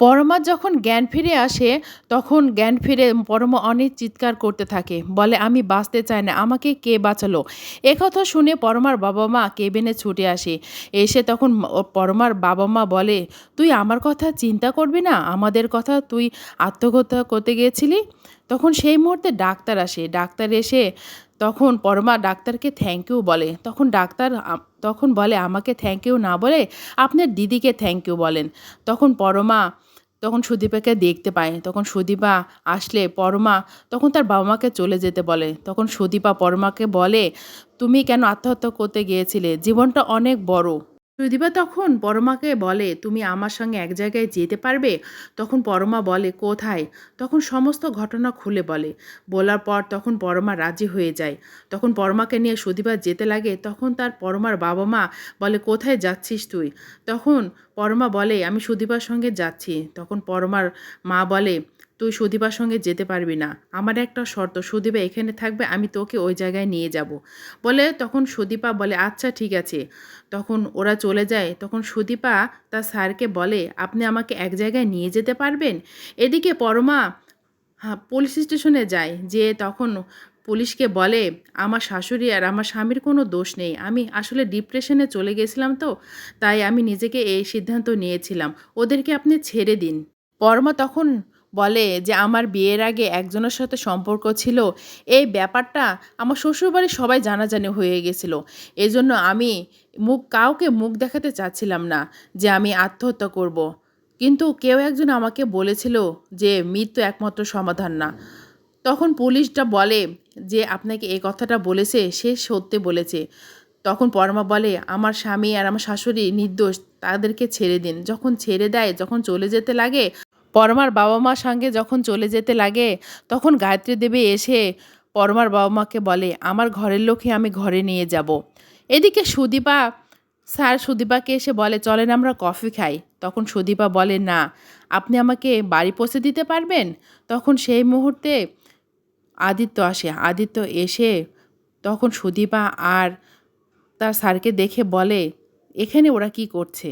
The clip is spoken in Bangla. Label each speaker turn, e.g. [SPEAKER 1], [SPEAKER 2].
[SPEAKER 1] পরমার যখন জ্ঞান ফিরে আসে, তখন জ্ঞান ফিরে পরমা অনেক চিৎকার করতে থাকে। বলে, "আমি বাঁচতে চাই না, আমাকে কে বাঁচালো?" একথা শুনে পরমার বাবা-মা কেবিনে ছুটে আসে। এসে তখন পরমার বাবা-মা বলে, "তুই আমার কথা চিন্তা করবি না? আমাদের কথা তুই আত্মহত্যা করতে গিয়েছিলি?" তখন সেই মুহূর্তে ডাক্তার আসে। ডাক্তার এসে তখন পরমা ডাক্তারকে থ্যাংক ইউ বলে। তখন ডাক্তার তখন বলে, "আমাকে থ্যাংক ইউ না বলে আপনার দিদিকে থ্যাংক ইউ বলেন।" তখন পরমা তখন সুদীপাকে দেখতে পায়। তখন সুদীপা আসলে পরমা তখন তার বাবা-মাকে চলে যেতে বলে। তখন সুদীপা পরমাকে বলে, "তুমি কেন আত্মহত্যা করতে গিয়েছিলে? জীবনটা অনেক বড়।" সুদীপা তখন পরমাকে বলে, "তুমি আমার সঙ্গে এক জায়গায় যেতে পারবে?" তখন পরমা বলে, "কোথায়?" তখন সমস্ত ঘটনা খুলে বলে। বলার পর তখন পরমা রাজি হয়ে যায়। তখন পরমাকে নিয়ে সুদীপা যেতে লাগে। তখন তার পরমার বাবা-মা বলে, "কোথায় যাচ্ছিস তুই?" তখন পরমা বলে, "আমি সুদীপার সঙ্গে যাচ্ছি।" তখন পরমার মা বলে, "তুই সুদীপার সঙ্গে যেতে পারবি না। আমার একটা শর্ত, সুদীপা এখানে থাকবে, আমি তোকে ওই জায়গায় নিয়ে যাব।" বলে তখন সুদীপা বলে, "আচ্ছা ঠিক আছে।" তখন ওরা চলে যায়। তখন সুদীপা তার স্যারকে বলে, "আপনি আমাকে এক জায়গায় নিয়ে যেতে পারবেন?" এদিকে পরমা পুলিশ স্টেশনে যায়। যেয়ে তখন পুলিশকে বলে, "আমার শাশুড়ি আর আমার স্বামীর কোনো দোষ নেই। আমি আসলে ডিপ্রেশনে চলে গেছিলাম তো, তাই আমি নিজেকে এই সিদ্ধান্ত নিয়েছিলাম। ওদেরকে আপনি ছেড়ে দিন।" পরমা তখন বলে যে, "আমার বিয়ের আগে একজনের সাথে সম্পর্ক ছিল। এই ব্যাপারটা আমার শ্বশুরবাড়ির সবাই জানাজানি হয়ে গেছিল। এজন্য আমি কাউকে মুখ দেখাতে চাচ্ছিলাম না যে আমি আত্মহত্যা করব। কিন্তু কেউ একজন আমাকে বলেছিল যে মৃত্যু একমাত্র সমাধান না।" তখন পুলিশটা বলে যে, "আপনাকে এই কথাটা বলেছে, সে সত্যি বলেছে।" তখন পরমা বলে, "আমার স্বামী আর আমার শাশুড়ি নির্দোষ, তাদেরকে ছেড়ে দিন।" যখন ছেড়ে দেয়, যখন চলে যেতে লাগে, পরমার বাবা-মার সঙ্গে যখন চলে যেতে লাগে, তখন গায়ত্রী দেবী এসে পরমার বাবা-মাকে বলে, "আমার ঘরের লোককে আমি ঘরে নিয়ে যাব।" এদিকে সুদীপা স্যার সুদীপাকে এসে বলে, "চলেন আমরা কফি খাই।" তখন সুদীপা বলে, "না, আপনি আমাকে বাড়ি পৌঁছে দিতে পারবেন?" তখন সেই মুহূর্তে আদিত্য আসে। আদিত্য এসে তখন সুদীপা আর তার স্যারকে দেখে বলে, "এখানে ওরা কী করছে?"